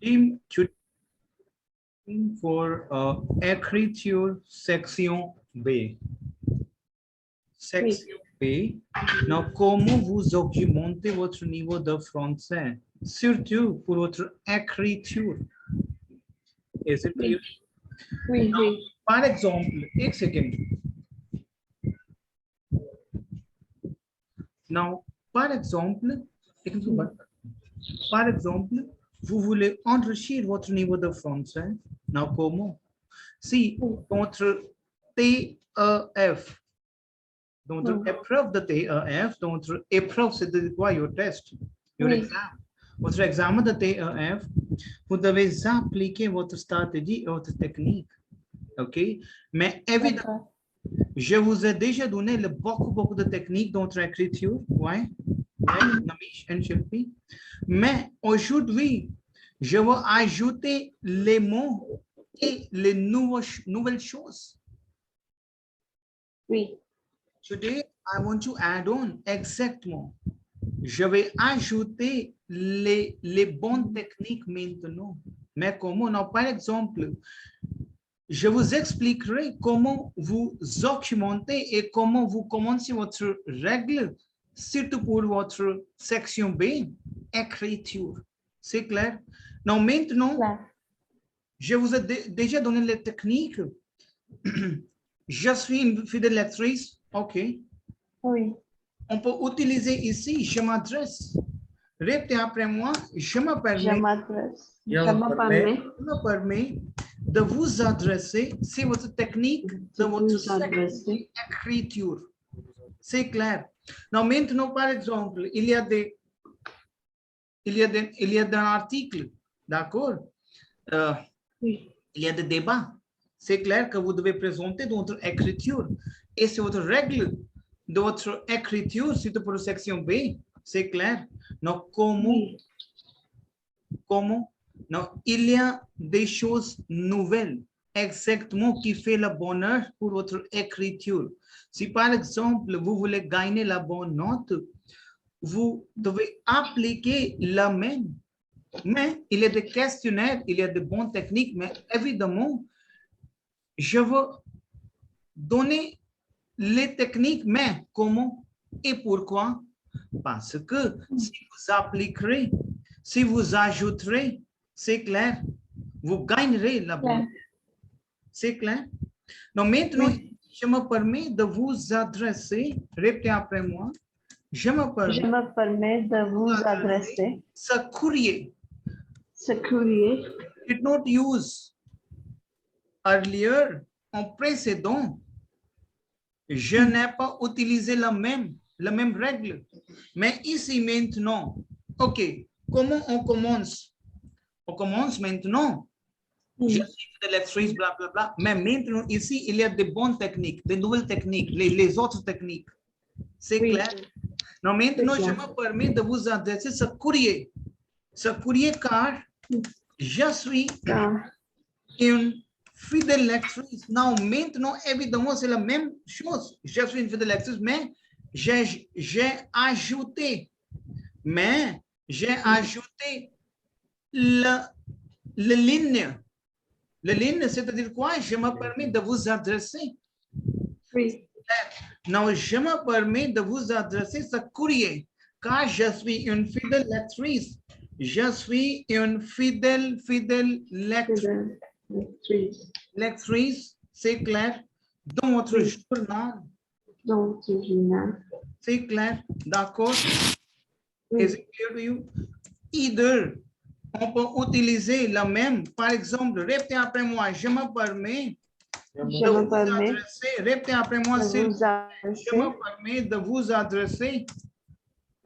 Team for écriture section B. Section B. Now, comment vous augmentez votre niveau de français, surtout pour votre écriture? Is it clear? Oui, Now, oui. par exemple, एक second. Now, par exemple, vous voulez enrichir votre niveau de français. Now, comment? Si votre TEF, donc épreuve de TEF, donc épreuve c'est de quoi? Your test, your exam. Votre examen de TEF, vous devez appliquer votre stratégie et votre technique. OK? Mais évidemment, je vous ai déjà donné beaucoup de techniques dans votre écriture. Ouais? Namish and Shilpi. Mais aujourd'hui, je vais ajouter les mots et les nouvelles choses. Oui. Today, I want to add on exactement. Je vais ajouter les bonnes techniques maintenant. Mais comment? Non, par exemple, je vous expliquerai comment vous documentez et comment vous commencez votre règle, surtout pour votre section B, écriture. C'est clair? Non, maintenant, je vous ai déjà donné les techniques. Je suis une fidèle lectrice. OK. Oui. On peut utiliser ici, je m'adresse. Répétez après moi, je me permets de vous adresser, c'est votre technique de votre écriture. C'est clair. Non, maintenant, par exemple, il y a des articles, d'accord? Il y a des débats. C'est clair que vous devez présenter votre écriture. Et c'est votre règle de votre écriture, surtout pour la section B. C'est clair. Donc, comment? Non, il y a des choses nouvelles, exactement, qui fait le bonheur pour votre écriture. Si par exemple, vous voulez gagner la bonne note, vous devez appliquer la même. Mais il y a des questionnaires, il y a de bonnes techniques, mais évidemment, je veux donner les techniques, mais comment et pourquoi? Parce que si vous appliquerez, si vous ajouterez, c'est clair, vous gagnerez la bonne. C'est clair? Donc maintenant, je me permets de vous adresser, répétez après moi, je me permets de vous adresser ce courrier. ce courrier. Did not use earlier, en précédent, je n'ai pas utilisé la même règle. Mais ici maintenant, OK, comment on commence? On commence maintenant. Je suis de lectrice, blablabla. Mais maintenant, ici, il y a des bonnes techniques, des nouvelles techniques, les autres techniques. C'est clair? Non, maintenant, je me permets de vous adresser ce courrier. Ce courrier car je suis une fidèle lectrice. Non, maintenant, évidemment, c'est la même chose. Je suis une fidèle lectrice, mais j'ai ajouté la ligne. La ligne, c'est-à-dire quoi? Je me permets de vous adresser. Oui. Non, je me permets de vous adresser ce courrier, car je suis une fidèle lectrice. Je suis une fidèle lectrice, c'est clair, dans votre journal. C'est clair, d'accord? Is it clear to you? Either, on peut utiliser la même, par exemple, répétez après moi, je me permets de vous adresser, répétez après moi, je me permets de vous adresser.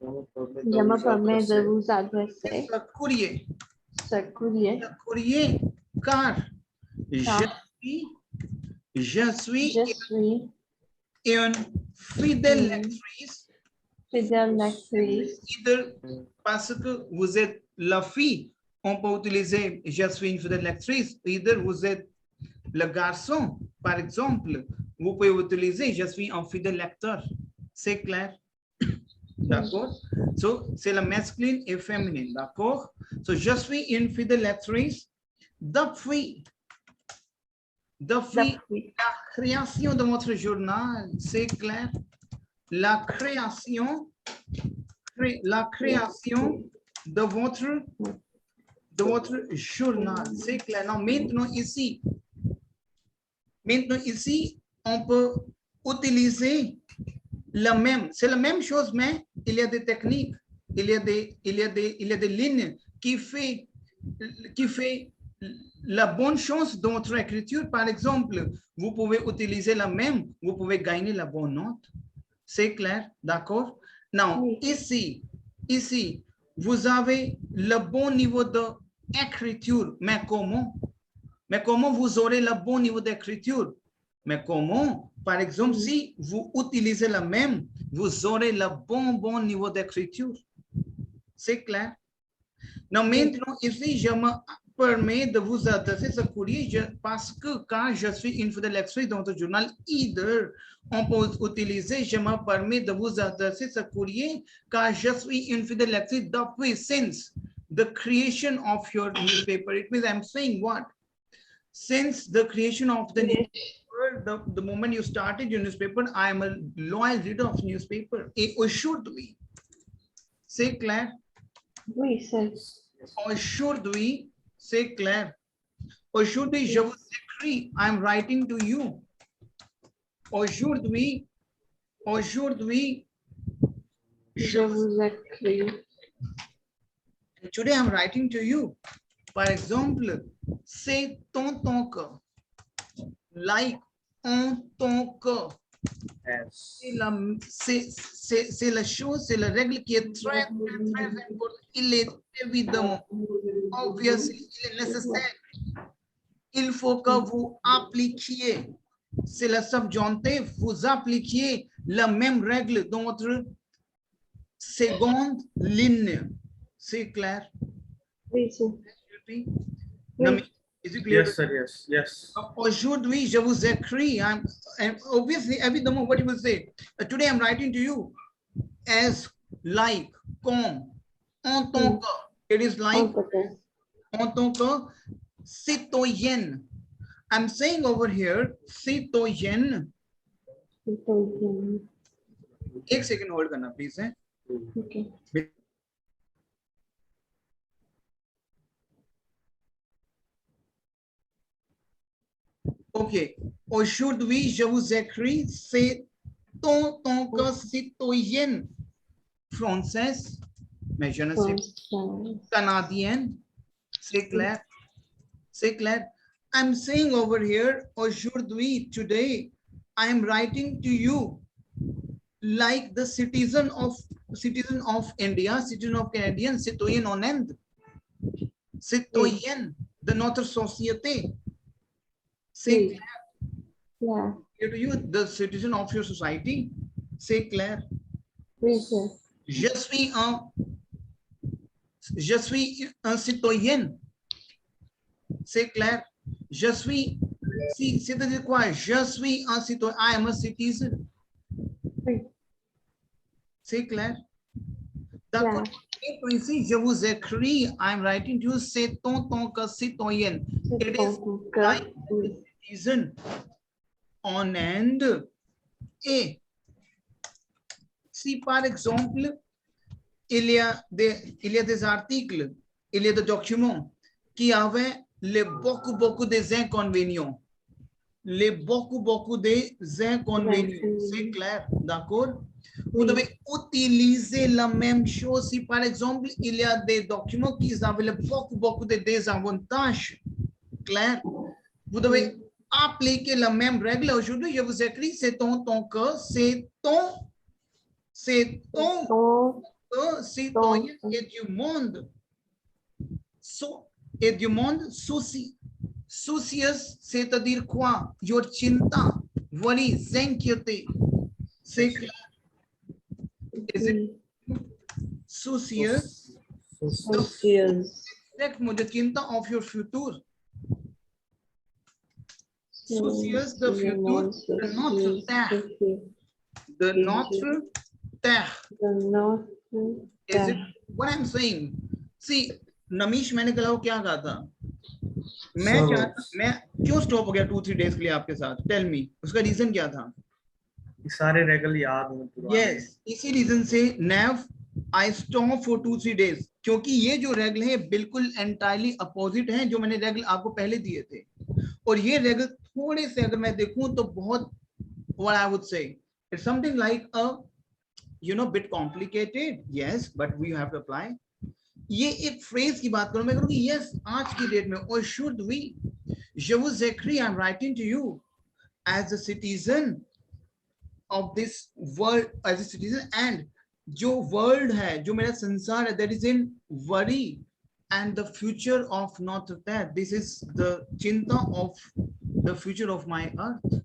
Je me permets de vous adresser Ce courrier. Ce courrier, car je suis une fidèle lectrice. Parce que vous êtes la fille, on peut utiliser je suis une fidèle lectrice. Either vous êtes le garçon, par exemple, vous pouvez utiliser je suis un fidèle lecteur. C'est clair? D'accord? So, c'est le masculine et féminin. D'accord? So, je suis une fidélatrice depuis la création de votre journal. C'est clair? La création de votre journal. C'est clair? Non, maintenant ici, on peut utiliser le même. C'est la même chose, mais il y a des techniques, il y a des lignes qui fait la bonne chose dans votre écriture. Par exemple, vous pouvez utiliser la même, vous pouvez gagner la bonne note. C'est clair? D'accord? Non, ici, vous avez le bon niveau d'écriture. Mais comment vous aurez le bon niveau d'écriture? Mais comment? Par exemple, si vous utilisez la même, vous aurez le bon niveau d'écriture. C'est clair? Non, maintenant, ici, je me permets de vous adresser ce courrier parce que quand je suis une fidélatrice dans votre journal, on peut utiliser, je me permets de vous adresser ce courrier car je suis une fidélatrice depuis since the creation of your newspaper. It means I'm saying what? Since the creation of the newspaper, the moment you started your newspaper, I am a loyal reader of newspaper. Or should we? C'est clair? Oui, sir. Or should we? C'est clair? Or should we? Je vous écris. I'm writing to you. Or should we? Je vous écris. Today I'm writing to you. Par exemple, c'est ton que. Like on ton que. C'est la chose, c'est la règle qui est très importante. Il est évidemment, obviously, il est nécessaire. Il faut que vous appliquiez, c'est la subjoncté, vous appliquiez la même règle dans votre seconde ligne. C'est clair? Oui, sir. Is it clear? Yes, sir. Yes. Aujourd'hui, je vous écris. And obviously, évidemment, what you will say. Today, I'm writing to you as like, comme, en tant que. It is like, en tant que citoyenne. I'm saying over here, citoyenne. एक second hold करना, please. Okay. Ok. Aujourd'hui, je vous écris, c'est ton que citoyenne française, mais je ne sais pas, canadienne. C'est clair? C'est clair? I'm saying over here, aujourd'hui, today, I am writing to you like the citizen of India, citizen of Canadian, citoyen en Inde, citoyen de notre société. C'est clair? Yeah. Clear to you, the citizen of your society. C'est clair? Oui, sir. Je suis un citoyen. C'est clair? Je suis, c'est-à-dire quoi? Je suis un citoyen. I am a citizen. Oui. C'est clair? D'accord. Et ici, je vous écris, I'm writing to you, c'est ton que citoyen. It is like citizen en Inde. Et si par exemple, il y a des articles, il y a des documents qui avaient beaucoup des inconvénients. Beaucoup des inconvénients. C'est clair, d'accord? Vous devez utiliser la même chose si par exemple, il y a des documents qui avaient beaucoup de désavantages. Clair? Vous devez appliquer la même règle. Aujourd'hui, je vous écris, c'est ton que, c'est ton citoyen et du monde. Et du monde soucieux, c'est-à-dire quoi? Your chinta, worries, anxiety. C'est clair? Is it soucieux? The chinta of your future. Soucieux the future, the notre terre. The north. Is it what I'm saying? See, Namish मैंने कल क्या कहा था? मैं क्यों स्टॉप हो गया 2-3 days के लिए आपके साथ? Tell me. उसका रीजन क्या था? सारे रेगल याद हो पुराने। Yes, इसी रीजन से नेव I stop for 2-3 days क्योंकि ये जो रेगल है बिल्कुल एंटायरली अपोजिट है जो मैंने रेगल आपको पहले दिए थे, और ये रेगल थोड़े से अगर मैं देखूं तो बहुत what I would say it's something like a bit complicated, yes, but we have to apply. ये एक फ्रेज की बात करूं मैं करूंगी yes आज की डेट में, or should we, je vous écris, I'm writing to you as a citizen of this world, as a citizen, and जो वर्ल्ड है, जो मेरा संसार है, that is in worry and the future of not that, this is the चिंता of the future of my earth.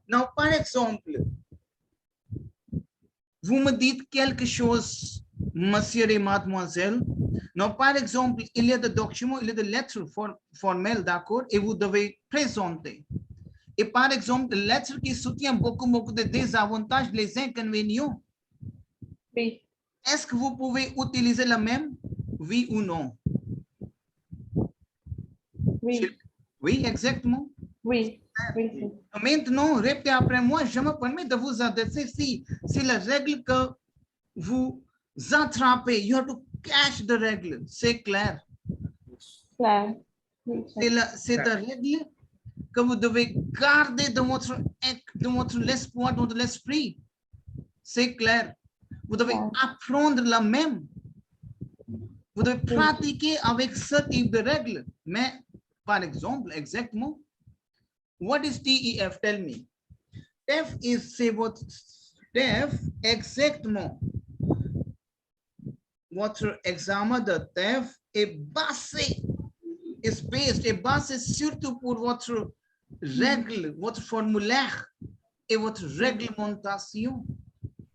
Now par exemple, vous me dites quelque chose, monsieur et mademoiselle. Now par exemple, il y a des documents, il y a des lettres formelles, d'accord, et vous devez présenter. Et par exemple, lettre qui soutient beaucoup de désavantages, les inconvénients. Oui. Est-ce que vous pouvez utiliser la même? Oui ou non? Oui. Oui, exactement. Oui. Oui. Maintenant, répétez après moi, je me permets de vous adresser si c'est la règle que vous attrapez. You have to catch the règle. C'est clair? Clair. C'est la règle que vous devez garder dans votre l'espoir, dans l'esprit. C'est clair. Vous devez apprendre la même. Vous devez pratiquer avec ce type de règles. Mais, par exemple, exactement, what is TEF? Tell me. TEF is, c'est votre TEF, exactement. Votre examen de TEF est basé, est basé surtout pour votre règle, votre formulaire et votre réglementation.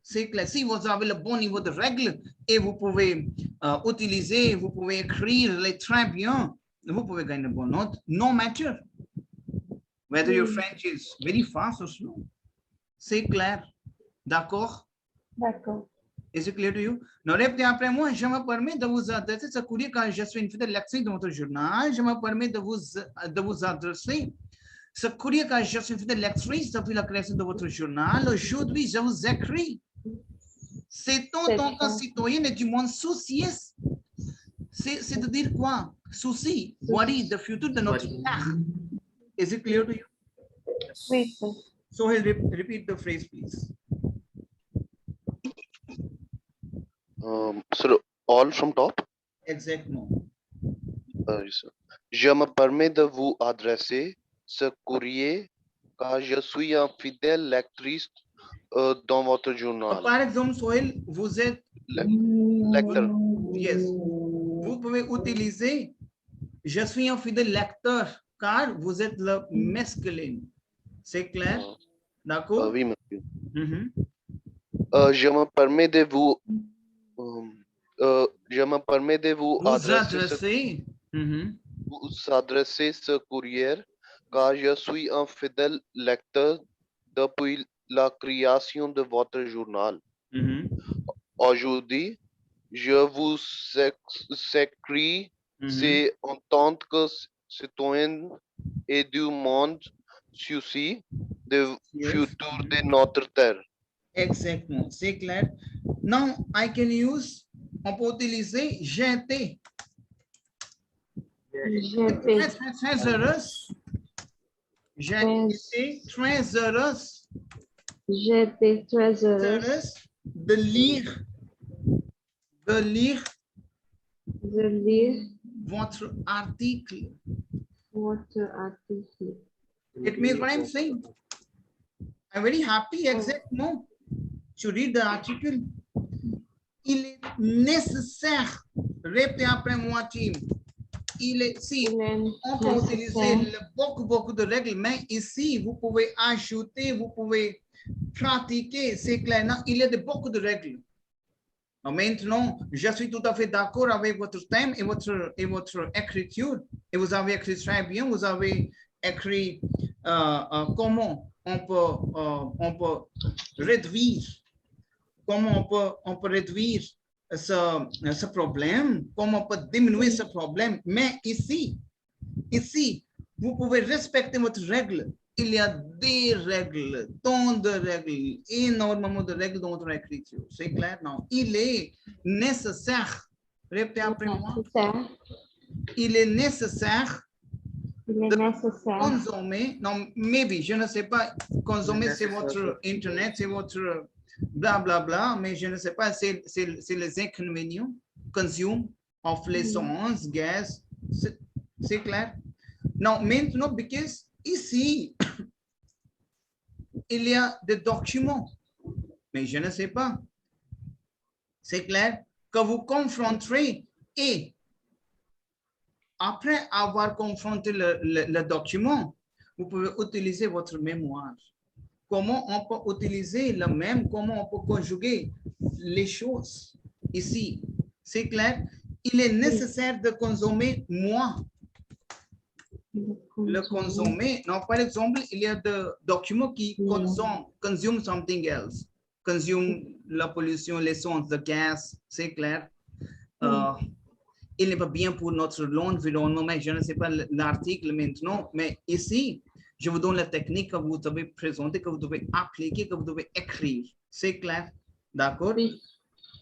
C'est clair. Si vous avez le bon niveau de règles et vous pouvez utiliser, vous pouvez écrire les très bien, vous pouvez gagner une bonne note. No matter whether your French is very fast or slow. C'est clair. D'accord? D'accord. Is it clear to you? Now, répétez après moi. Je me permets de vous adresser ce courrier quand je suis invité de lecture dans votre journal. Je me permets de vous adresser ce courrier quand je suis invité de lectrice depuis la création de votre journal. Aujourd'hui, je vous écris. C'est en tant que citoyen du monde soucieux. C'est de dire quoi? Souci, worry, the future de notre terre. Is it clear to you? Oui. So he'll repeat the phrase, please. Sir, all from top? Exactement. Yes, je me permets de vous adresser ce courrier car je suis un fidèle lectrice dans votre journal. Par exemple, Sohail, vous êtes lecteur. Yes. Vous pouvez utiliser je suis un fidèle lecteur car vous êtes le masculin. C'est clair? D'accord? Oui, monsieur. Je me permets de vous adresser ce courrier car je suis un fidèle lecteur depuis la création de votre journal. Aujourd'hui, je vous écris c'est en tant que citoyen et du monde souci du futur de notre terre. Exactement, c'est clair. Now, I can use, on peut utiliser j'étais. J'étais très heureuse. J'étais très heureuse. J'étais très heureuse de lire votre article. It means what I'm saying. I'm very happy, exactement, to read the article. Il est nécessaire, répétez après moi, team. On peut utiliser beaucoup de règles, mais ici, vous pouvez ajouter, vous pouvez pratiquer, c'est clair. Non, il y a beaucoup de règles. Maintenant, je suis tout à fait d'accord avec votre thème et votre écriture. Et vous avez écrit très bien. Vous avez écrit comment on peut réduire comment on peut réduire ce problème, comment on peut diminuer ce problème. Mais ici, vous pouvez respecter votre règle. Il y a des règles, tant de règles, énormément de règles dans votre écriture. C'est clair? Non. Il est nécessaire. Répétez après moi. Il est nécessaire. Consommer, non, maybe, je ne sais pas, consommer c'est votre internet, c'est votre blablabla, mais je ne sais pas, c'est les inconvénients, consume of l'essence, gaz, c'est clair? Non, maintenant, because ici, il y a des documents, mais je ne sais pas. C'est clair que vous confronterez et après avoir confronté le document, vous pouvez utiliser votre mémoire. Comment on peut utiliser le même, comment on peut conjuguer les choses ici. C'est clair? Il est nécessaire de consommer moins. Le consommer, non, par exemple, il y a des documents qui consument something else. Consume la pollution, l'essence, le gaz, c'est clair? Il n'est pas bien pour notre environnement, mais je ne sais pas l'article maintenant, mais ici, je vous donne la technique que vous devez présenter, que vous devez appliquer, que vous devez écrire. C'est clair? D'accord? Oui.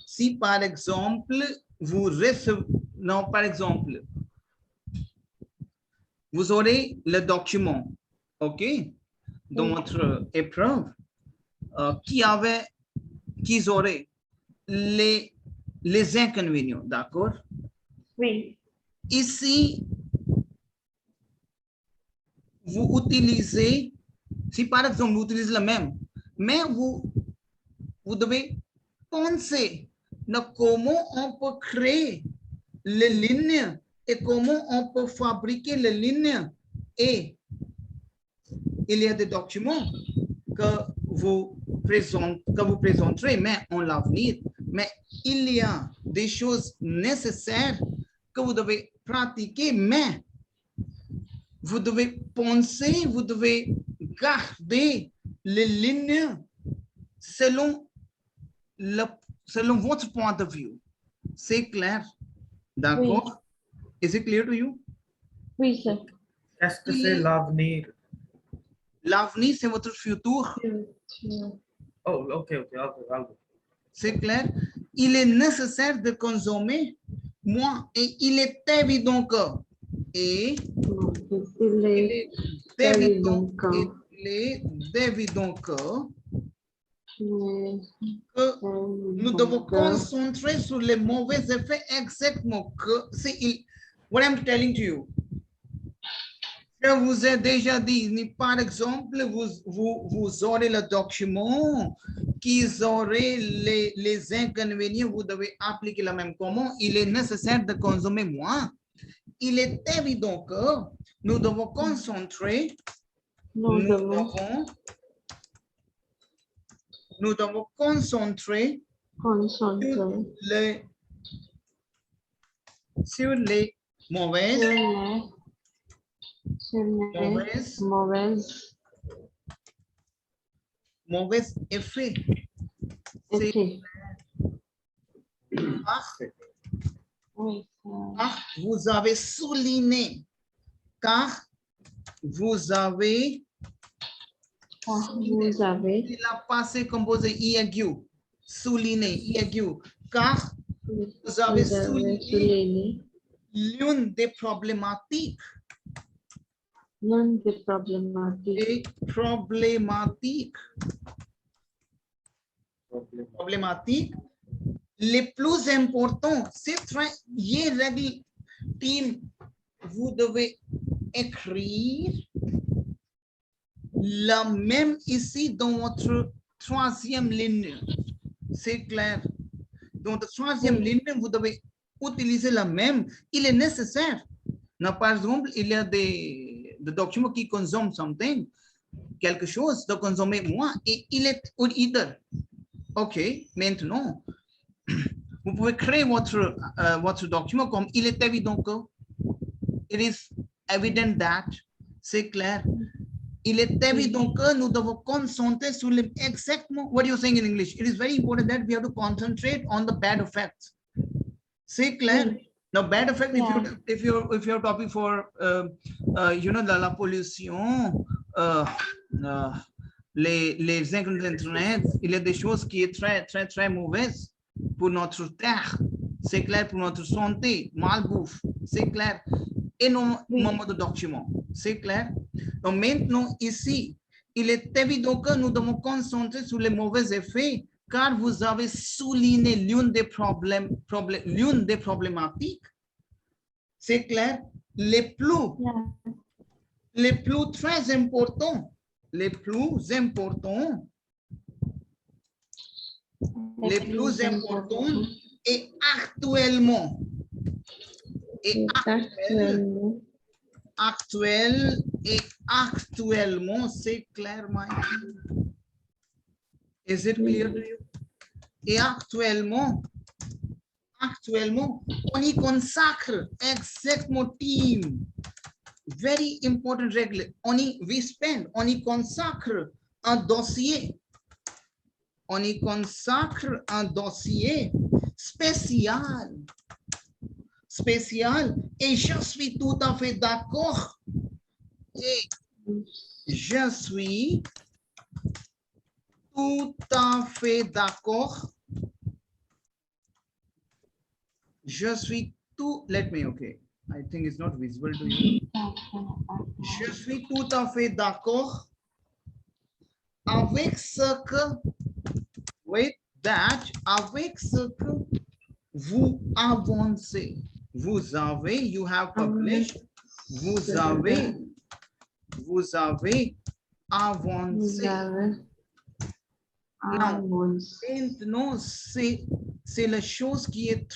Si par exemple, vous recevez, non, par exemple, vous aurez le document, ok, dans votre épreuve, qui aurait les inconvénients, d'accord? Oui. Ici, vous utilisez, si par exemple vous utilisez le même, mais vous devez penser comment on peut créer les lignes et comment on peut fabriquer les lignes. Et il y a des documents que vous présenterez, mais en l'avenir. Mais il y a des choses nécessaires que vous devez pratiquer, mais vous devez penser, vous devez garder les lignes selon votre point de vue. C'est clair? D'accord? Oui. Is it clear to you? Oui, sir. Qu'est-ce que c'est l'avenir? L'avenir, c'est votre futur. Oh, ok. C'est clair? Il est nécessaire de consommer moins et il est évident que il est évident que nous devons concentrer sur les mauvais effets exactement que c'est what I'm telling to you. Je vous ai déjà dit, par exemple, vous aurez le document qui aurait les inconvénients, vous devez appliquer le même. Comment? Il est nécessaire de consommer moins. Il est évident que nous devons concentrer, nous devons concentrer sur les mauvais effets. Vous avez souligné, car vous avez il a passé composé IAQ, souligné, IAQ, car vous avez souligné l'une des problématiques. Problématiques les plus importantes. C'est très, ये règle team, vous devez écrire la même ici dans votre troisième ligne. C'est clair. Dans la troisième ligne, vous devez utiliser la même. Il est nécessaire. Par exemple, il y a des documents qui consomment something, quelque chose de consommer moins, et il est either. OK, maintenant, vous pouvez créer votre document comme il est évident que it is evident that, c'est clair. Il est évident que nous devons concentrer sur les exactement what you're saying in English. It is very important that we have to concentrate on the bad effects. C'est clair? Now, bad effect, if you're topic for you know, la pollution, les internet, il y a des choses qui est très mauvaises pour notre terre. C'est clair, pour notre santé, malbouffe, c'est clair. Énormément de documents, c'est clair. Donc maintenant, ici, il est évident que nous devons concentrer sur les mauvais effets, car vous avez souligné l'une des problématiques. C'est clair, les plus très importants, et actuellement, c'est clair, Mike? Is it clear to you? Et actuellement, on y consacre exactement team. Very important règle. On y consacre un dossier. On y consacre un dossier spécial. Et je suis tout à fait d'accord. Et je suis tout à fait d'accord. Let me, okay. I think it's not visible to you. Je suis tout à fait d'accord avec ce que, avec ce que vous avancez. You have published. Vous avez avancé. Maintenant, c'est la chose qui est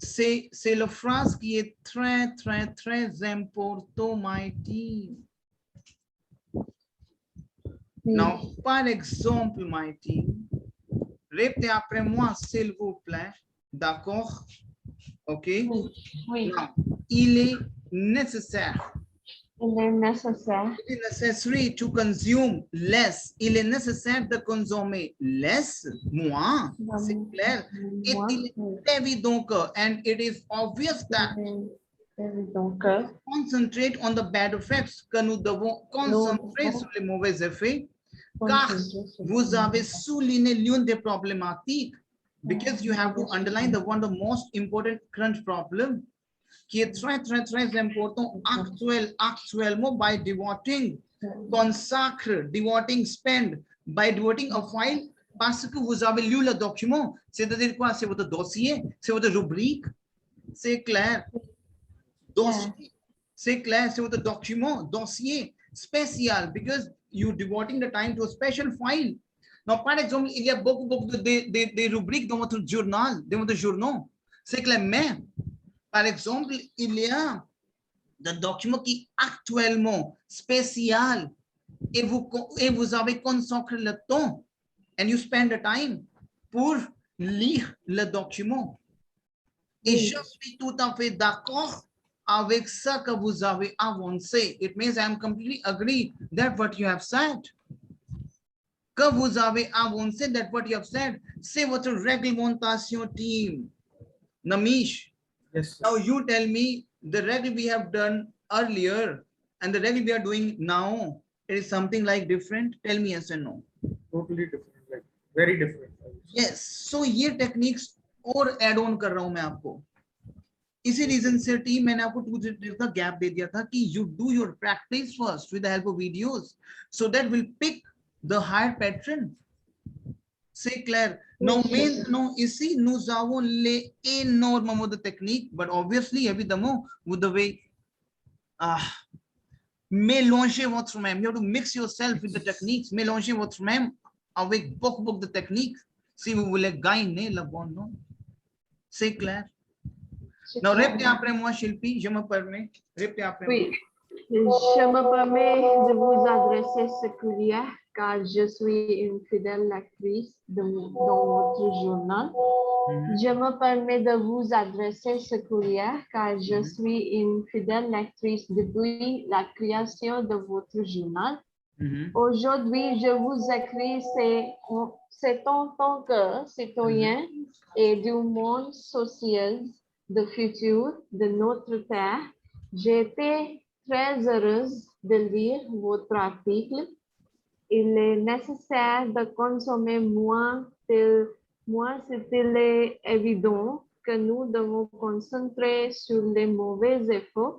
c'est la phrase qui est très important, my team. Now, par exemple, my team, répétez après moi, s'il vous plaît. D'accord? OK? Oui. Now, il est nécessaire. Il est nécessaire. It is necessary to consume less. Il est nécessaire de consommer less, moins. C'est clair. Il est évident que, and it is obvious that, concentrate on the bad effects, que nous devons concentrer sur les mauvais effets, car vous avez souligné l'une des problématiques, because you have to underline the one of the most important current problem, qui est très important actuellement, by devoting, consacre, devoting, spend, by devoting a file, parce que vous avez lu le document. C'est-à-dire quoi? C'est votre dossier, c'est votre rubrique. C'est clair. Dossier. C'est clair, c'est votre document, dossier spécial, because you devoting the time to a special file. Now, par exemple, il y a beaucoup de rubriques dans votre journal, dans votre journal. C'est clair, mais par exemple, il y a des documents qui actuellement spécial et vous avez consacré le temps and you spend the time pour lire le document. Et je suis tout à fait d'accord avec ça que vous avez avancé. It means I am completely agree that what you have said. Que vous avez avancé, that what you have said. C'est votre réglementation team. Namish. Yes. Now you tell me the reg we have done earlier and the reg we are doing now, it is something like different. Tell me yes or no. Totally different, like very different. Yes. So ये techniques और add on कर रहा हूँ मैं आपको. इसी reason से team मैंने आपको 2 days का gap दे दिया था कि you do your practice first with the help of videos, so that will pick the higher pattern. C'est clair. Now, ici, nous avons les énormément de techniques, but obviously, évidemment, vous devez mélanger votre même. You have to mix yourself with the techniques, mélanger votre même avec beaucoup de techniques, si vous voulez gagner le bon nom. C'est clair. Now, répétez après moi, Shilpi, je me permets. Répétez après moi. Je me permets de vous adresser ce courrier car je suis une fidèle lectrice dans votre journal. Je me permets de vous adresser ce courrier car je suis une fidèle lectrice depuis la création de votre journal. Aujourd'hui, je vous écris, c'est en tant que citoyen et du monde social de futur de notre terre. J'étais très heureuse de lire votre article. Il est nécessaire de consommer moins, s'il est évident que nous devons concentrer sur les mauvais effets,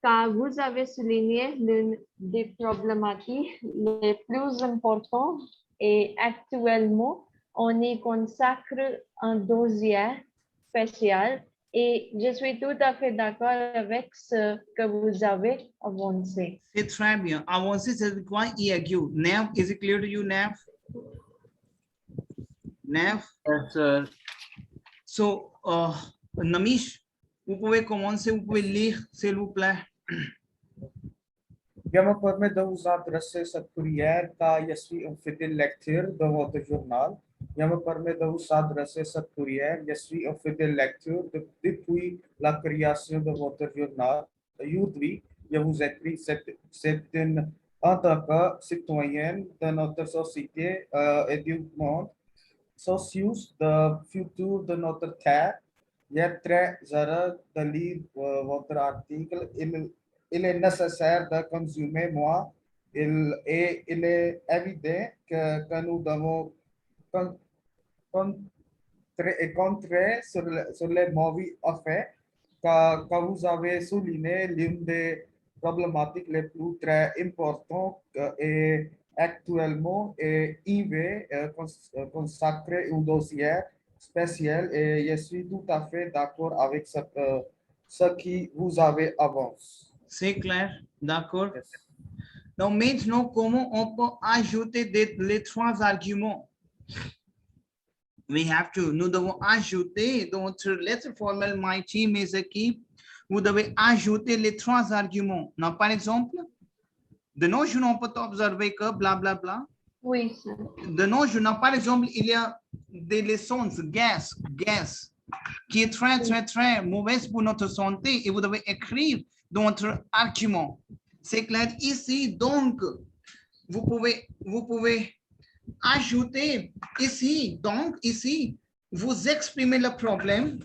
car vous avez souligné l'une des problématiques les plus importantes et actuellement, on y consacre un dossier spécial et je suis tout à fait d'accord avec ce que vous avez avancé. C'est très bien. Avancer, c'est quoi? IAQ. Nav, is it clear to you, Nav? Nav? Yes, sir. So, Namish, vous pouvez commencer, vous pouvez lire, s'il vous plaît. Je me permets de vous adresser cette courrière car je suis un fidèle lecteur de votre journal. Je me permets de vous adresser cette courrière. Je suis un fidèle lecteur depuis la création de votre journal. Aujourd'hui, je vous écris, en tant que citoyenne de notre société et du monde, socius de futur de notre terre. Je suis très heureux de lire votre article. Il est nécessaire de consommer moins. Il est évident que nous devons contrer sur les mauvais effets que vous avez souligné. L'une des problématiques les plus très importantes est actuellement IV consacré au dossier spécial et je suis tout à fait d'accord avec ce qui vous avez avancé. C'est clair, d'accord. Yes. Donc maintenant, comment on peut ajouter les trois arguments? Nous devons ajouter dans notre lettre formelle My team is a key. Vous devez ajouter les trois arguments. Non, par exemple, de nos jours, on peut observer que bla bla bla. Oui, sir. De nos jours, par exemple, il y a des leçons gaz, qui est très mauvaise pour notre santé et vous devez écrire dans votre argument. C'est clair ici, donc, vous pouvez ajouter ici, donc, ici, vous exprimez le problème,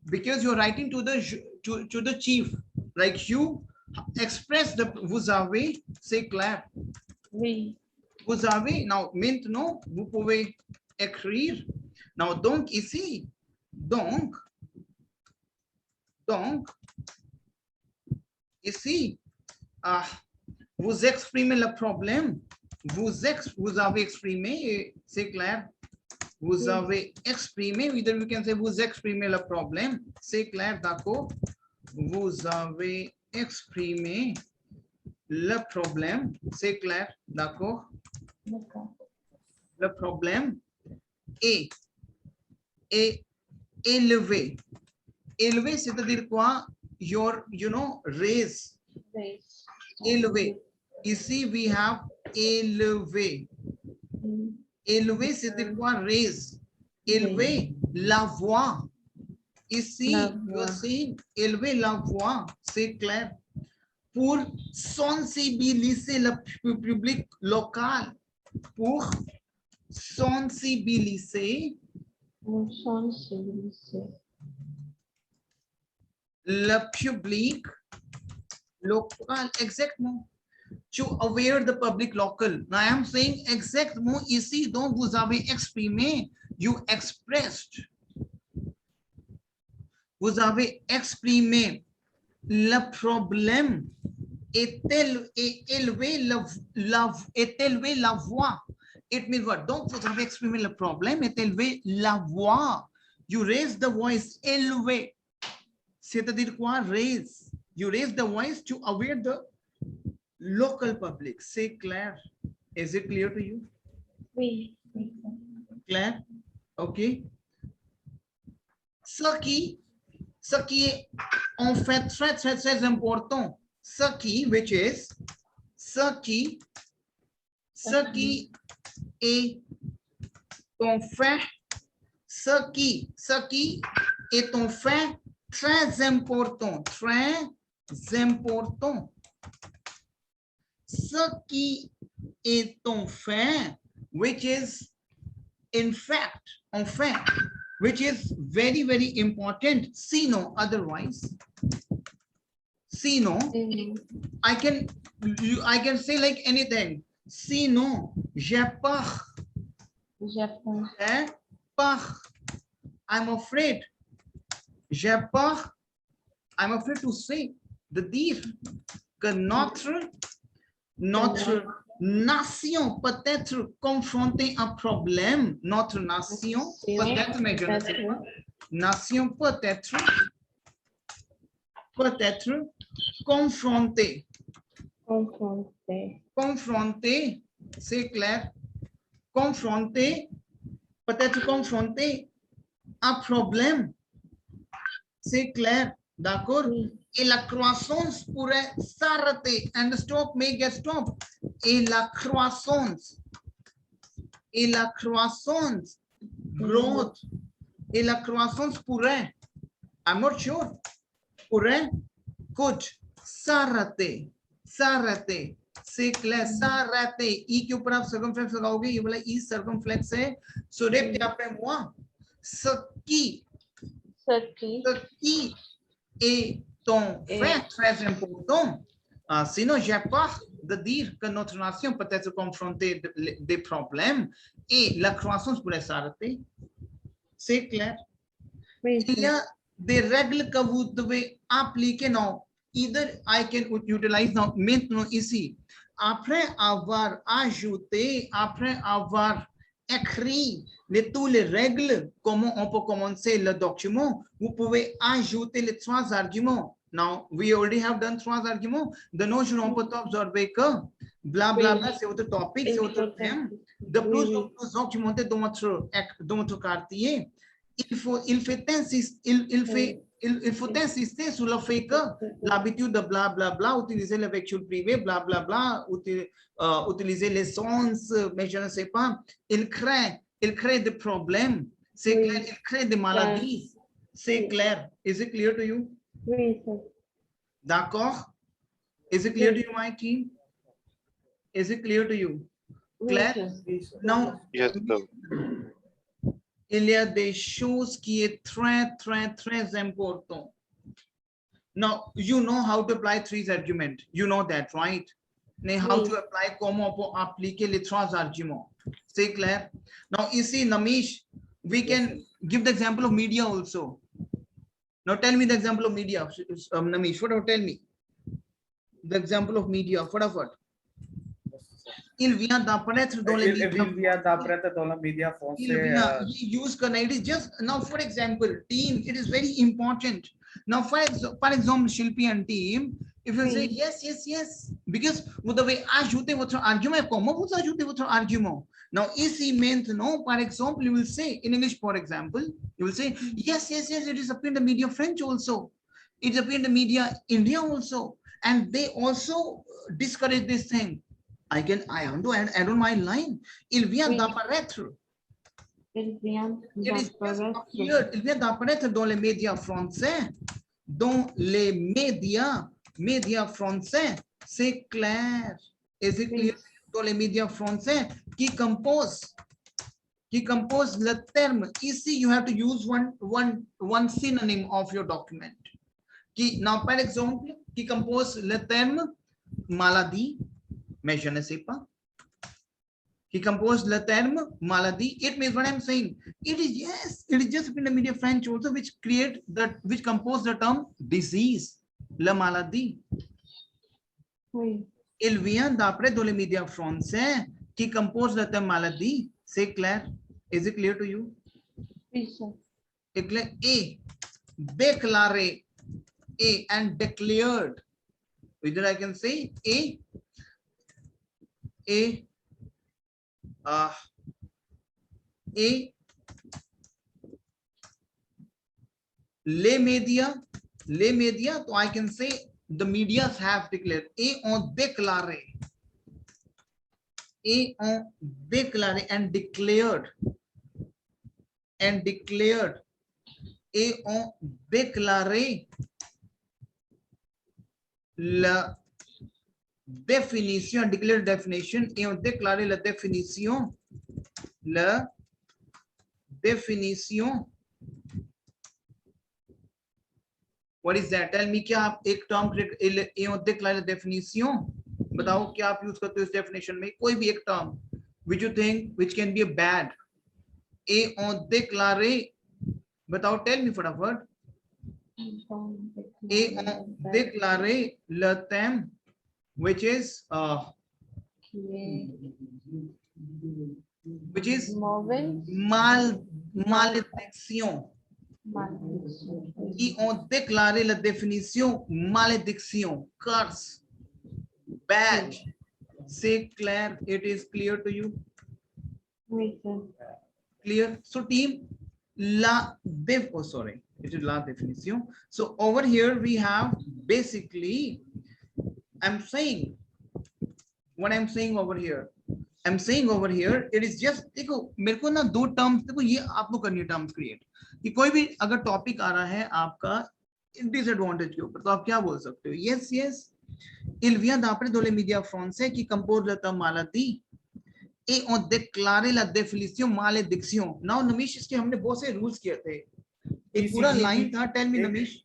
because you're writing to the chief, like you express vous avez, c'est clair. Oui. Vous avez, maintenant, vous pouvez écrire. Donc, ici, donc, ici, vous exprimez le problème. Vous avez exprimé, c'est clair. Vous avez exprimé, either we can say vous exprimez le problème, c'est clair, d'accord. Vous avez exprimé le problème, c'est clair, d'accord. Le problème est élevé. Élevé, c'est-à-dire quoi? Raise. Élevé. Ici, we have élevé. Élevé, c'est-à-dire quoi? Raise. Élevé, la voix. Ici, aussi, élever la voix, c'est clair. Pour sensibiliser le public local. Pour sensibiliser le public local, exactement. To aware the public local. Now I am saying exactement ici, donc vous avez exprimé, you expressed. Vous avez exprimé le problème est élevé la voix. It means what? Donc, vous avez exprimé le problème est élevé la voix. You raise the voice, élevé. C'est-à-dire quoi? Raise. You raise the voice to aware the local public. C'est clair. Is it clear to you? Oui. Clair? OK. Ce qui est en fait très important, ce qui, which is ce qui est ton fait, ce qui est ton fait très important, ce qui est ton fait, which is in fact, en fait, which is very, very important. Sinon, otherwise, sinon, I can say like anything. Sinon, j'ai peur. I'm afraid. J'ai peur. I'm afraid to say the dire que notre nation peut être confrontée à un problème. Notre nation peut-être, mais je ne sais pas. Nation peut-être confrontée. Confrontée, c'est clair. Confrontée, peut-être confrontée à un problème. C'est clair, d'accord? Et la croissance pourrait s'arrêter and the stock may get stopped. Et la croissance, growth, et la croissance pourrait, I'm not sure, pourrait, could, s'arrêter, c'est clair, s'arrêter. I के ऊपर आप circumflex लगाओगे, ये वाला I circumflex है, so répétez après moi, ce qui est ton fait très important. Sinon, j'ai peur de dire que notre nation peut être confrontée des problèmes et la croissance pourrait s'arrêter. C'est clair? Il y a des règles que vous devez appliquer. Non, either I can utilize now maintenant ici. Après avoir ajouté, après avoir écrit tous les règles, comment on peut commencer le document, vous pouvez ajouter les 3 arguments. Now, we already have done 3 arguments. De nos jours, on peut observer que bla bla bla, c'est votre topic, c'est votre thème. De plus en plus documenté dans votre quartier, il faut insister sur le fait que l'habitude de bla bla bla, utiliser le véhicule privé, bla bla bla, utiliser l'essence, mais je ne sais pas, il crée des problèmes, c'est clair, il crée des maladies, c'est clair. Is it clear to you? Oui, sir. D'accord? Is it clear to you, my team? Is it clear to you? Claire? Now, Yes, sir. il y a des choses qui est très important. Now, you know how to apply 3 arguments. You know that, right? Now, how to apply, comment on peut appliquer les 3 arguments. C'est clair? Now, ici, Namish, we can give the example of media also. Now, tell me the example of media, Namish. What tell me? The example of media. What? Il vient d'apparaître dans les médias français. Use Canadian. Just now, for example, team. It is very important. Now, for example, Shilpi and team. If you say yes, because with the way ajoute votre argument, comment vous ajoutez votre argument? Now, ici maintenant, par exemple, you will say in English, for example, you will say yes. It is appeared in the media French also. It appeared in the media India also, and they also discourage this thing. I want to add on my line. Il vient d'apparaître. Il vient d'apparaître dans les médias français. Dans les médias français, c'est clair. Et c'est clair dans les médias français qui composent le terme. Ici, you have to use one synonym of your document. Now, par exemple, qui compose le terme maladie. Mais je ne sais pas. He composed le terme maladie. It means what I'm saying. It is just in the media French also which compose the term disease, la maladie. Oui. Il vient d'après dans les médias français qui compose le terme maladie. C'est clair? Is it clear to you? Oui, sir. Et déclaré and declared. Either I can say les médias, so I can say the medias have declared, et ont déclaré, et ont déclaré and declared, et ont déclaré la définition, declared definition, et ont déclaré la définition, what is that? Tell me, क्या आप एक term et ont déclaré la définition, बताओ क्या आप यूज करते हो इस डेफिनेशन में, कोई भी एक term which you think which can be a bad, et ont déclaré, बताओ, tell me फटाफट, et ont déclaré le thème which is malédiction. Ils ont déclaré la définition malédiction, curse, bad. C'est clair? It is clear to you? Clear? So team, it is la definition. So over here we have basically, I'm saying over here, it is just, देखो मेरे को ना दो टर्म्स, देखो ये आपको करनी है टर्म्स क्रिएट, कि कोई भी अगर टॉपिक आ रहा है आपका डिसएडवांटेज के ऊपर, तो आप क्या बोल सकते हो, yes, il vient d'après dans les médias français qui composent la maladie et on déclaré la définition malédiction. Now Namish, इसके हमने बहुत से रूल्स किए थे, एक पूरा लाइन था, टेल मी नमीश।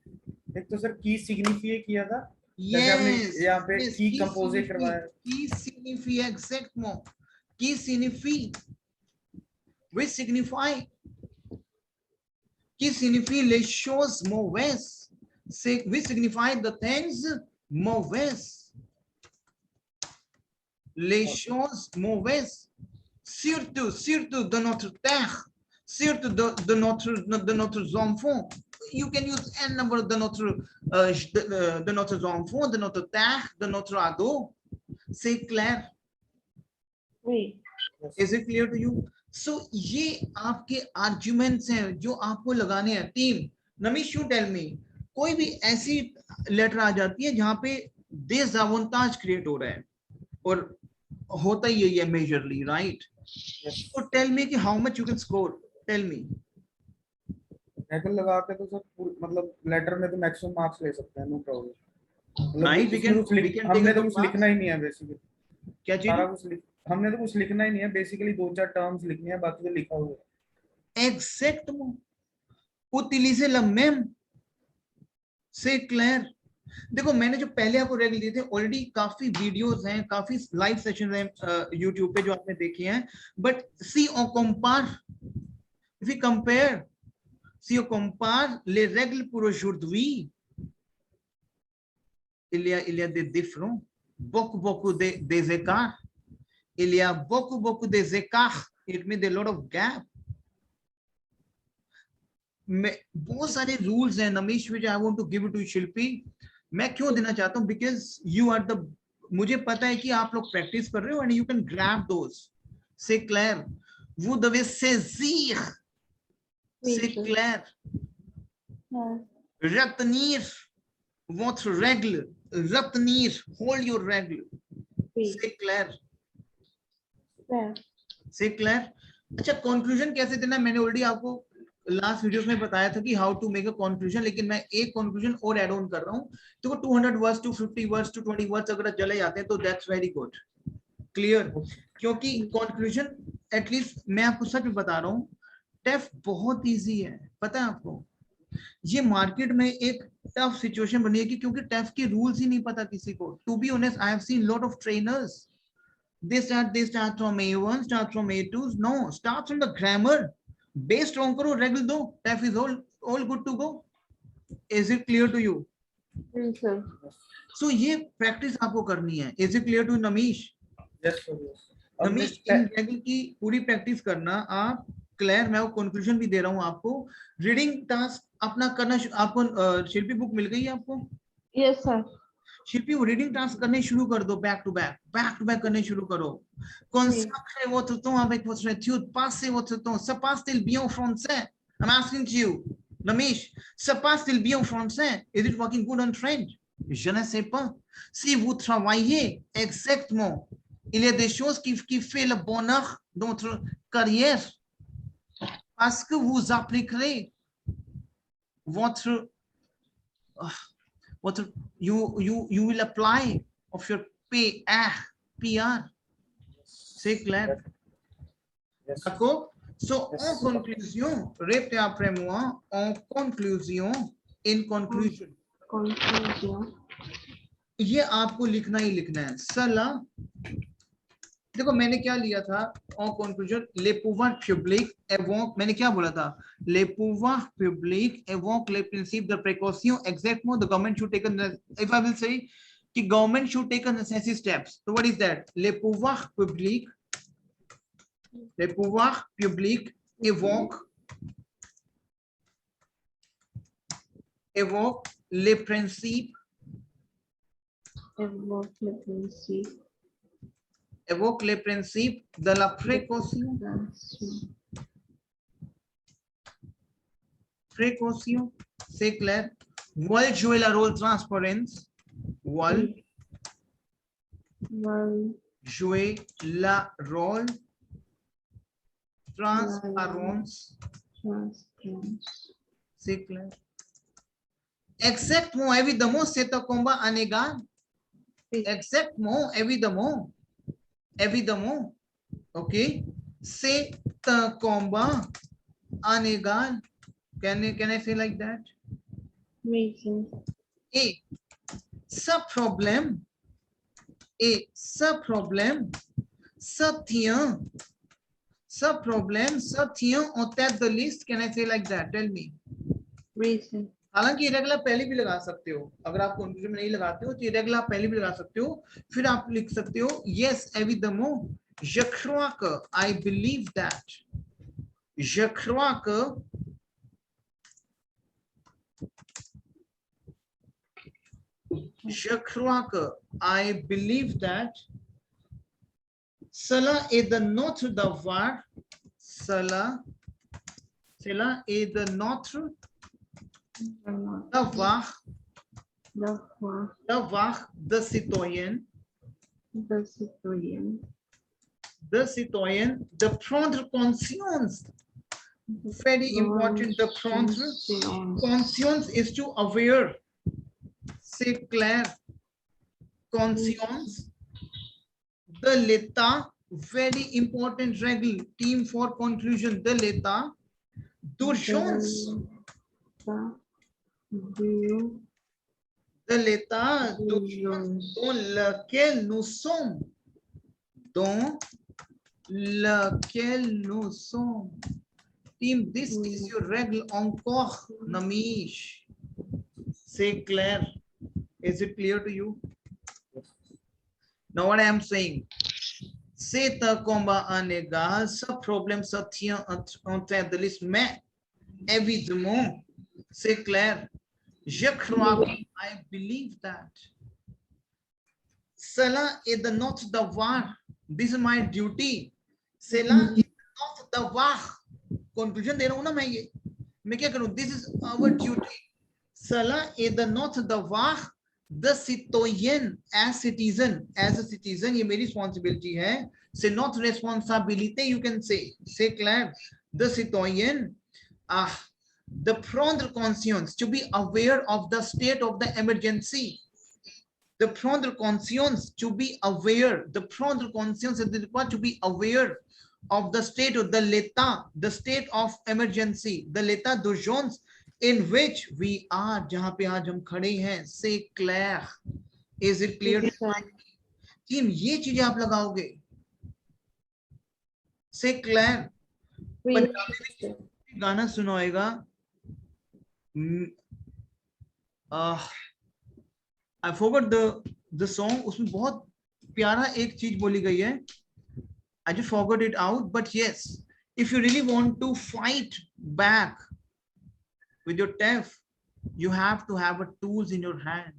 एक तो सर की सिग्निफाई किया था, yes, यहाँ पे की कंपोज करवाया, की सिग्निफाई exactement, की signifie, which signify, qui signifie les choses mauvaises, which signify the things mauvaises, les choses mauvaises, surtout de notre terre, surtout de notre enfants. You can use n number de notre enfants, de notre terre, de notre ado. C'est clair? Oui. Is it clear to you? So ये आपके आर्ग्यूमेंट्स हैं जो आपको लगाने हैं। टीम Namish, you tell me, कोई भी ऐसी लेटर आ जाती है जहां पे डिसएडवांटेज क्रिएट हो रहा है, और होता ही है मेजरली, राइट? तो टेल मी कि how much you can score, tell me. Letter लगा के तो सर मतलब लेटर में तो मैक्सिमम मार्क्स ले सकते हैं, no problem. Right, we can हमने तो कुछ लिखना ही नहीं है बेसिकली, क्या चीज, हमने तो कुछ लिखना ही नहीं है, बेसिकली 2-4 टर्म्स लिखनी है, बाकी तो लिखा हुआ है। Exactement. Utiliser la même. C'est clair. देखो मैंने जो पहले आपको रेगल दिए थे, ऑलरेडी काफी वीडियोस हैं, काफी लाइव सेशन हैं यूट्यूब पे जो आपने देखे हैं, बट सी on compare, if we compare, si on compare les règles pour aujourd'hui, il y a des différences, beaucoup des écarts. Il y a beaucoup des écarts. It means a lot of gap. बहुत सारे रूल्स हैं Namish, which I want to give it to शिल्पी। मैं क्यों देना चाहता हूँ, because you are the, मुझे पता है कि आप लोग प्रैक्टिस कर रहे हो, and you can grab those. C'est clair? Vous devez saisir. C'est clair? Retenir votre règle. Retenir, hold your règle. C'est clair? से क्लियर? अच्छा, कंक्लूजन कैसे देना, मैंने ऑलरेडी आपको लास्ट वीडियोस में बताया था कि how to make a conclusion, लेकिन मैं एक कंक्लूजन और ऐड ऑन कर रहा हूँ। तो 200 वर्ड्स, 250 वर्ड्स, 220 वर्ड्स अगर चले जाते हैं तो दैट्स वेरी गुड, क्लियर? क्योंकि कंक्लूजन, एटलीस्ट मैं आपको सच बता रहा हूँ, टेफ बहुत इजी है, पता है आपको। ये मार्केट में एक टफ सिचुएशन बनी है कि क्योंकि टेफ के रूल्स ही नहीं पता किसी को। To be honest, I have seen lot of trainers, they start from A1, start from A2. No, start from the grammar. Base strong karo, regular do. TEF is all good to go. Is it clear to you? Yes, sir. So ये practice आपको करनी है. Is it clear to you, Namish? Yes, sir. Yes. Namish, इन रेगल की पूरी प्रैक्टिस करना आप। क्लियर? मैं वो कंक्लूजन भी दे रहा हूँ आपको। रीडिंग टास्क अपना करना, आपको शिल्पी बुक मिल गई है आपको? Yes, sir. शिल्पी, वो रीडिंग टास्क करने शुरू कर दो, बैक टू बैक करने शुरू करो। Consacrez votre temps avec votre étude, passez votre temps. Ça passe-t-il bien en français? I'm asking you, Namish, ça passe-t-il bien en français? Is it working good on French? Je ne sais pas. Si vous travaillez exactement, il y a des choses qui font le bonheur dans votre carrière parce que vous appliquerez votre you will apply of your PR. C'est clair? Yes. D'accord? So, Yes. en conclusion, répétez après moi, en conclusion, in conclusion. Conclusion. ये आपको लिखना ही लिखना है सला देखो मैंने क्या लिया था en conclusion les pouvoirs publics évoquent मैंने क्या बोला था les pouvoirs publics évoquent les principes de précaution exactement the government should take if I will say कि government should take necessary steps so what is that les pouvoirs publics évoquent les principes évoque les principes de la précaution. Précaution, c'est clair. Veulent jouer le rôle transparence. Veulent jouer le rôle transparence. C'est clair. Exactement, évidemment, c'est un combat inégal. Exactement, évidemment. Évidemment, ok, c'est un combat inégal. Can I say like that? Et ce problème, ça tient en tête de liste. Can I say like that? Tell me. Reason. हालांकि इरेगुलर पहले भी लगा सकते हो अगर आप कंक्लूजन में नहीं लगाते हो तो इरेगुलर पहले भी लगा सकते हो फिर आप लिख सकते हो yes évidemment je crois que I believe that je crois que I believe that cela est de notre devoir cela est de notre devoir de citoyen de prendre conscience. Very important, de prendre conscience is to aware. C'est clair. Conscience de l'état. Very important règle. Team for conclusion de l'état d'urgence. De l'état d'urgence dans lequel nous sommes. Team, this is your règle encore, Namish. C'est clair. Is it clear to you? Now what I am saying. C'est un combat inégal. Ce problème se tient en tête de liste. Mais, évidemment, c'est clair. Je crois que I believe that. Cela est de notre devoir. This is my duty. Cela est de notre devoir. Conclusion दे रहा हूँ ना मैं क्या करूँ? This is our duty. Cela est de notre devoir. The citoyen as a citizen ये मेरी responsibility है. C'est notre responsabilité you can say. C'est clair. The citoyen the prendre conscience to be aware of the state of the emergency. The prendre conscience to be aware. The prendre conscience is required to be aware of the state of the l'état, the state of emergency, the l'état d'urgence in which we are. जहाँ पे आज हम खड़े हैं. C'est clair. Is it clear? Team, ये चीजें आप लगाओगे. C'est clair. गाना सुनाएगा. I forgot the song. उसमें बहुत प्यारा एक चीज बोली गई है. I just forgot it out. But yes, if you really want to fight back with your TEF, you have to have a tools in your hand.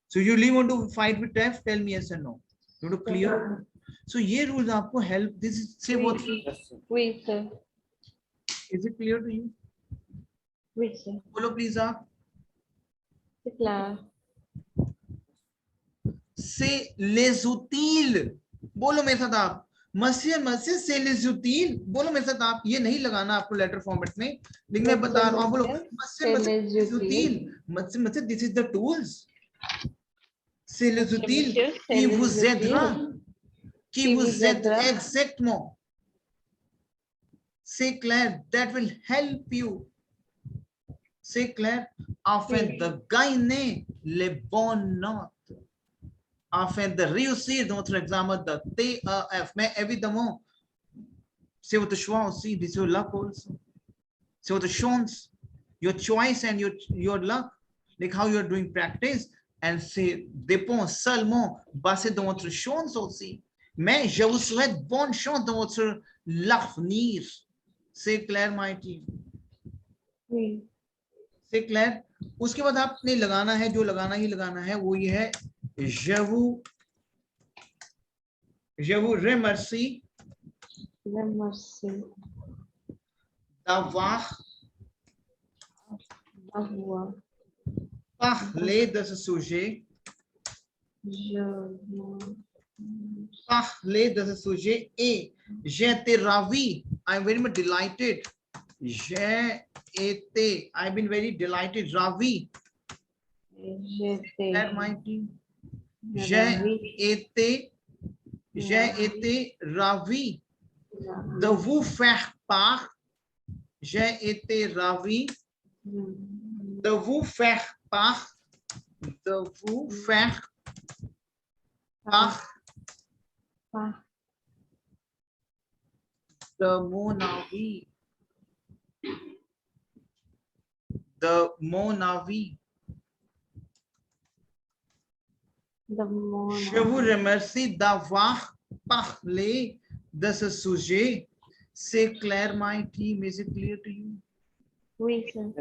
So you really want to fight with TEF? Tell me yes or no. You want to clear? So ये rules आपको help. This is say what? Oui, sir. Is it clear to you? Oui, sir. बोलो please आप. C'est clair. C'est les utiles, बोलो मेरे साथ आप, मस्जिद मस्जिद से les utiles, बोलो मेरे साथ आप, ये नहीं लगाना आपको लेटर फॉर्मेट में, लेकिन मैं बता रहा हूँ, बोलो मस्जिद मस्जिद les utiles, मस्जिद मस्जिद this is the tools, c'est les utiles qui vous aidera, qui vous aidera exactement, c'est clair, that will help you, c'est clair, afin de gagner les bonnes notes, afin de réussir dans votre examen de TEF. Mais évidemment, c'est votre choix aussi, this is your luck also. C'est votre chance, your choice and your luck, like how you are doing practice, and c'est dépend seulement basé dans votre chance aussi. Mais je vous souhaite bonne chance dans votre l'avenir. C'est clair, my team? Oui. C'est clair? उसके बाद आपने लगाना है, जो लगाना ही लगाना है, वो ये है, je vous remercie d'avoir parlé de ce sujet. Parler de ce sujet et j'ai été ravi. I'm very much delighted. J'ai été. I've been very delighted. Ravi. J'ai été ravi de vous faire part. J'ai été ravi de vous faire part. De vous faire part. De mon avis. De mon avis. Je vous remercie d'avoir parlé de ce sujet. C'est clair, my team? Is it clear to you? Oui, sir.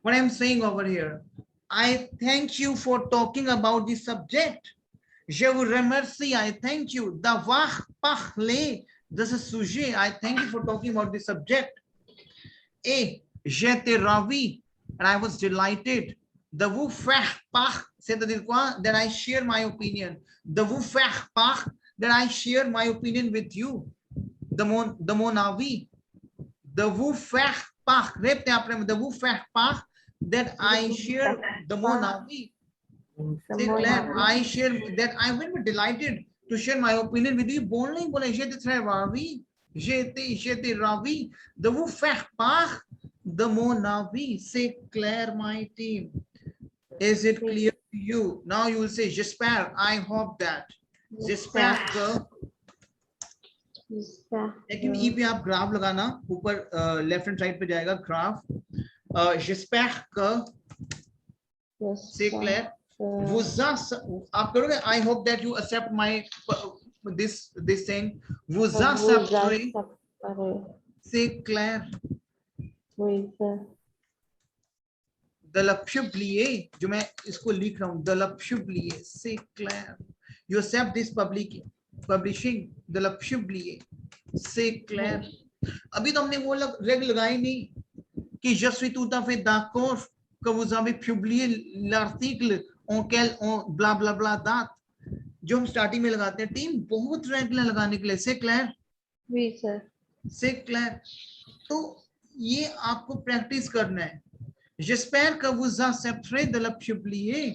What I'm saying over here, I thank you for talking about this subject. Je vous remercie, I thank you d'avoir parlé de ce sujet. I thank you for talking about this subject. Et j'étais ravi, and I was delighted. De vous faire part, c'est-à-dire quoi? That I share my opinion. De vous faire part, that I share my opinion with you. De mon avis. De vous faire part, répétez après, de vous faire part, that I share de mon avis. C'est clair, I share that I will be delighted to share my opinion with you. बोलने बोले j'étais très ravi, j'étais ravi de vous faire part de mon avis. C'est clair, my team? Is it clear to you? Now you will say j'espère, I hope that. j'espère que, लेकिन ई पे आप ग्राफ लगाना, ऊपर left hand side पे जाएगा graph. j'espère que, c'est clair. vous आप करोगे, I hope that you accept my this thing. vous accepterez. C'est clair. Oui, sir. de le publier, जो मैं इसको लिख रहा हूँ, de le publier. C'est clair. You accept this publishing, de le publier. C'est clair. अभी तो हमने वो règle लगाई नहीं कि je suis tout à fait d'accord que vous avez publié l'article en bla bla bla date, जो हम स्टार्टिंग में लगाते हैं. टीम बहुत रेगुलर लगाने के लिए. C'est clair? Oui, sir. C'est clair. तो ये आपको प्रैक्टिस करना है. J'espère que vous accepterez de le publier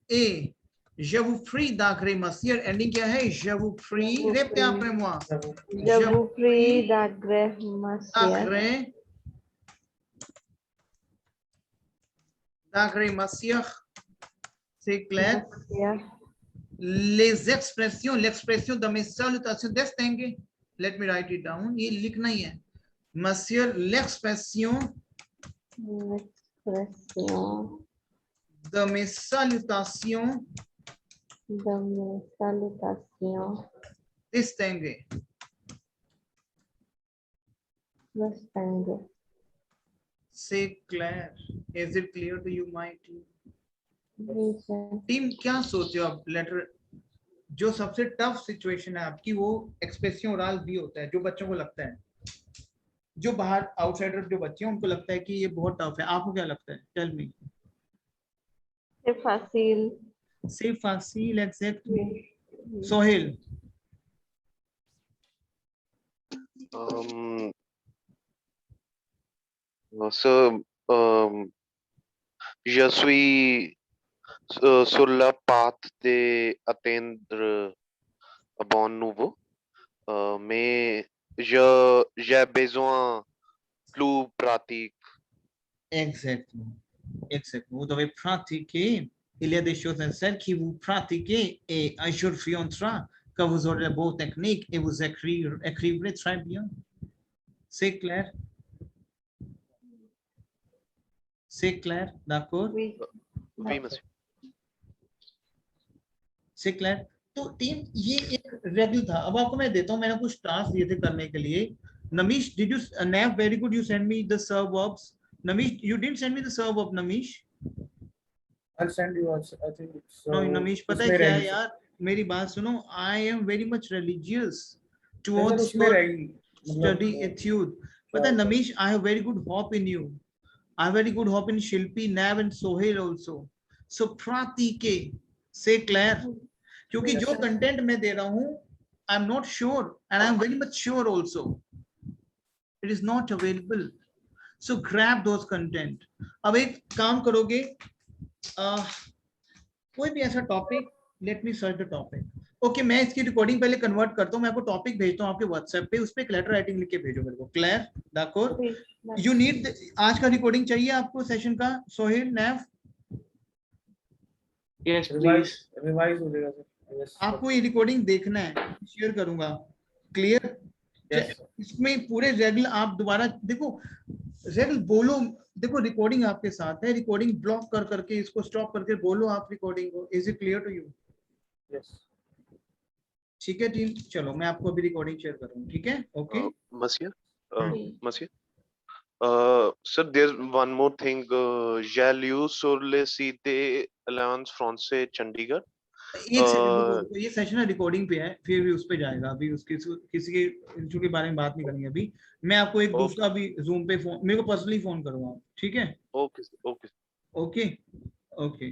et je vous prie d'agrémentier. Ending क्या है? Je vous prie. Répétez après moi. Je vous prie d'agrémentier. D'agrémentier. C'est clair? Les expressions, l'expression de mes salutations distinguées. Let me write it down. ये लिखना ही है. Monsieur, l'expression de mes salutations distinguées. C'est clair. Is it clear to you, my team? Team क्या सोचे आप? लेटर जो सबसे tough situation है आपकी, वो एक्सप्रेशन ओरल भी होता है, जो बच्चों को लगता है, जो बाहर आउटसाइडर जो बच्चे हैं उनको लगता है कि ये बहुत टफ है. आपको क्या लगता है? Tell me. C'est facile. C'est facile, exactement. Oui. Sohail. So, je suis sur la path d'atteindre un bon nouveau, mais j'ai besoin plus pratique. Exactement. Exactement. Vous devez pratiquer. Il y a des choses nécessaires que vous pratiquez et un jour viendra que vous aurez la bonne technique et vous écrivrez très bien. C'est clair? C'est clair? D'accord? Oui. Oui, monsieur. C'est clair? तो टीम ये एक रेगुलर था. अब आपको मैं देता हूं, मैंने कुछ टास्क दिए थे करने के लिए. Namish, did you Nav, very good, you send me the serve verbs. Namish, you didn't send me the serve verb, Namish. I'll send you also, I think it's No, Namish, पता है उसमें क्या है रहेगी यार, मेरी बात सुनो. I am very much religious sir, towards उसमें your रहेगी study attitude. पता है Namish, I have very good hope in you. I have very good hope in Shilpi, Nav and Sohail also. So pratike, say clear. क्योंकि जो कंटेंट मैं दे रहा हूं, I am not sure and I am very much sure also it is not available. So grab those content. अब एक काम करोगे, कोई भी ऐसा topic, let me search the topic. Okay, मैं इसकी रिकॉर्डिंग पहले कन्वर्ट करता हूं. मैं आपको टॉपिक भेजता हूं आपके व्हाट्सएप पे, उस पे एक लेटर राइटिंग लिख के भेजो मेरे को. क्लियर? d'accord? यू नीड आज का रिकॉर्डिंग चाहिए आपको सेशन का? सोहेल, नैव, यस प्लीज. रिवाइज हो जाएगा सर. यस, आपको ये रिकॉर्डिंग देखना है, शेयर करूंगा. क्लियर? यस इसमें पूरे रेगुलर आप दोबारा देखो, रेगुलर बोलो. देखो रिकॉर्डिंग आपके साथ है, रिकॉर्डिंग ब्लॉक कर करके इसको स्टॉप करके बोलो आप रिकॉर्डिंग को. Is it clear to you? Yes. ठीक है टीम, चलो मैं आपको अभी रिकॉर्डिंग शेयर करूँ. ठीक है? Okay. Monsieur, Hmm. monsieur. Sir, there's one more thing. J'ai lu sur le site de Alliance Française Chandigarh. एक सेकंड, ये सेशन रिकॉर्डिंग पे है, फिर भी उस पे जाएगा. अभी उसके किसी के इशू के बारे में बात नहीं करेंगे अभी. मैं आपको एक दूसरा भी जूम पे फोन, मेरे को पर्सनली फोन करूंगा. ठीक है? Okay, okay. Okay okay.